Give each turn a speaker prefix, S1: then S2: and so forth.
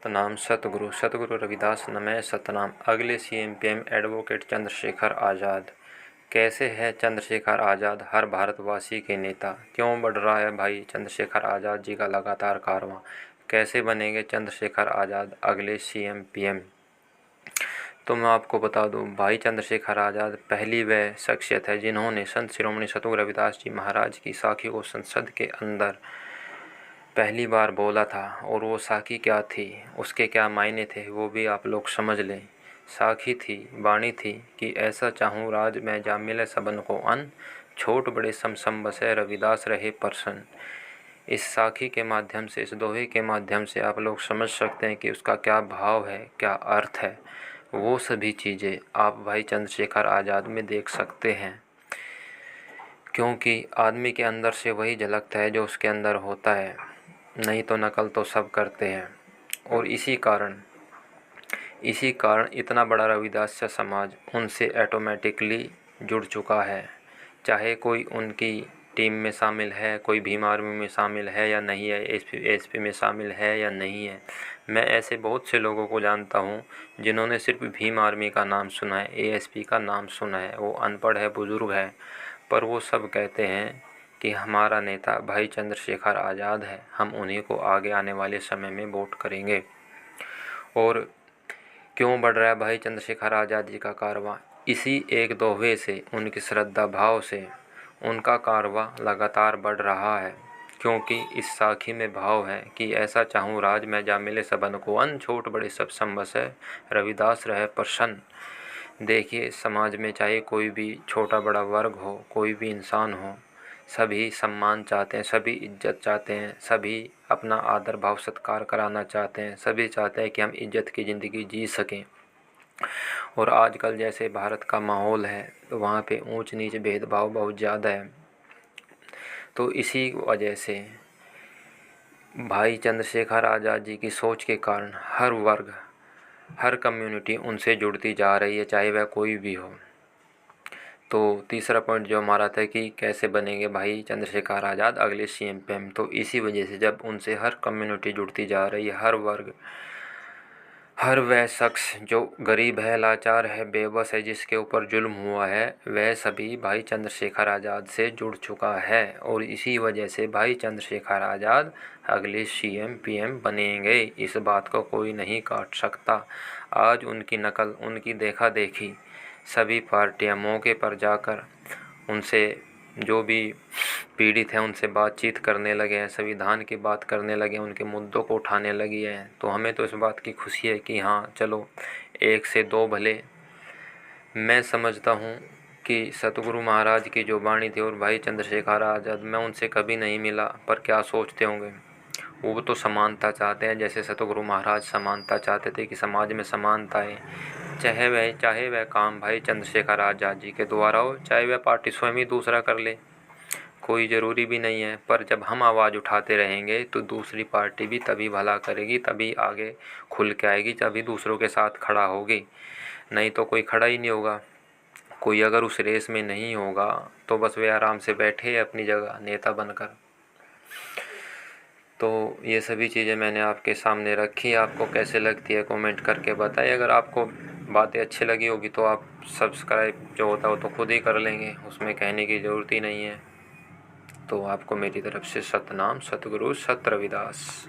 S1: सतनाम सतगुरु सतगुरु रविदास नमः सतनाम। अगले CM PM advocate Chandrashekhar Azad. कैसे है चंद्रशेखर आज़ाद हर भारतवासी के नेता? क्यों बढ़ रहा है भाई चंद्रशेखर आज़ाद जी का लगातार कारवां? कैसे बनेंगे चंद्रशेखर आज़ाद अगले सीएम पीएम? तो मैं आपको बता दूं, भाई चंद्रशेखर आज़ाद पहली वह शख्सियत है जिन्होंने संत शिरोमणि सतगुरु रविदास जी महाराज की साखी को संसद के अंदर पहली बार बोला था। और वो साखी क्या थी, उसके क्या मायने थे, वो भी आप लोग समझ लें। साखी थी, वाणी थी कि ऐसा चाहूँ राज में जा मिले सबन को अन्न, छोट बड़े सम बसे रविदास रहे प्रसन्न। इस साखी के माध्यम से, इस दोहे के माध्यम से आप लोग समझ सकते हैं कि उसका क्या भाव है, क्या अर्थ है। वो सभी चीज़ें आप भाई चंद्रशेखर आज़ाद में देख सकते हैं, क्योंकि आदमी के अंदर से वही झलकता है जो उसके अंदर होता है, नहीं तो नकल तो सब करते हैं। और इसी कारण इतना बड़ा रविदास समाज उनसे ऑटोमेटिकली जुड़ चुका है। चाहे कोई उनकी टीम में शामिल है, कोई भीम आर्मी में शामिल है या नहीं है, एसपी में शामिल है या नहीं है। मैं ऐसे बहुत से लोगों को जानता हूँ जिन्होंने सिर्फ भीम आर्मी का नाम सुना है, एएसपी का नाम सुना है, वो अनपढ़ है, बुज़ुर्ग है, पर वो सब कहते हैं कि हमारा नेता भाई चंद्रशेखर आज़ाद है, हम उन्हीं को आगे आने वाले समय में वोट करेंगे। और क्यों बढ़ रहा है भाई चंद्रशेखर आज़ाद जी का कारवां? इसी एक दोहे से, उनकी श्रद्धा भाव से उनका कारवां लगातार बढ़ रहा है। क्योंकि इस साखी में भाव है कि ऐसा चाहूँ राज में जा मिले सबन को अन्न, छोट बड़े सब सम बसै रविदास रहे प्रसन्न। देखिए, समाज में चाहे कोई भी छोटा बड़ा वर्ग हो, कोई भी इंसान हो, सभी सम्मान चाहते हैं, सभी इज्जत चाहते हैं, सभी अपना आदर भाव सत्कार कराना चाहते हैं, सभी चाहते हैं कि हम इज्जत की ज़िंदगी जी सकें। और आजकल जैसे भारत का माहौल है, तो वहाँ पे ऊंच नीच भेदभाव बहुत ज़्यादा है। तो इसी वजह से भाई चंद्रशेखर आज़ाद जी की सोच के कारण हर वर्ग, हर कम्युनिटी उनसे जुड़ती जा रही है, चाहे वह कोई भी हो। तो तीसरा पॉइंट जो हमारा था कि कैसे बनेंगे भाई चंद्रशेखर आज़ाद अगले सीएम पीएम, तो इसी वजह से जब उनसे हर कम्युनिटी जुड़ती जा रही है, हर वर्ग, हर वह शख्स जो गरीब है, लाचार है, बेबस है, जिसके ऊपर जुल्म हुआ है, वह सभी भाई चंद्रशेखर आज़ाद से जुड़ चुका है। और इसी वजह से भाई चंद्रशेखर आज़ाद अगले सीएम पीएम बनेंगे, इस बात को कोई नहीं काट सकता। आज उनकी नकल, उनकी देखा देखी सभी पार्टियां मौके पर जाकर उनसे, जो भी पीड़ित हैं उनसे बातचीत करने लगे हैं, संविधान की बात करने लगे हैं, उनके मुद्दों को उठाने लगी हैं। तो हमें तो इस बात की खुशी है कि हाँ चलो, एक से दो भले। मैं समझता हूँ कि सतगुरु महाराज की जो वाणी थी और भाई चंद्रशेखर आज़ाद, मैं उनसे कभी नहीं मिला, पर क्या सोचते होंगे वो तो समानता चाहते हैं। जैसे सतगुरु महाराज समानता चाहते थे कि समाज में समानता है, चाहे वह काम भाई चंद्रशेखर आज़ाद जी के द्वारा हो, चाहे वह पार्टी स्वयं ही दूसरा कर ले, कोई ज़रूरी भी नहीं है। पर जब हम आवाज़ उठाते रहेंगे तो दूसरी पार्टी भी तभी भला करेगी, तभी आगे खुल के आएगी, तभी दूसरों के साथ खड़ा होगी, नहीं तो कोई खड़ा ही नहीं होगा। कोई अगर उस रेस में नहीं होगा तो बस वे आराम से बैठे अपनी जगह नेता बनकर। तो ये सभी चीज़ें मैंने आपके सामने रखी। आपको कैसे लगती है कमेंट करके बताइए। अगर आपको बातें अच्छी लगी होगी तो आप सब्सक्राइब जो होता है वो तो खुद ही कर लेंगे, उसमें कहने की ज़रूरत ही नहीं है। तो आपको मेरी तरफ से सतनाम सतगुरु सत रविदास।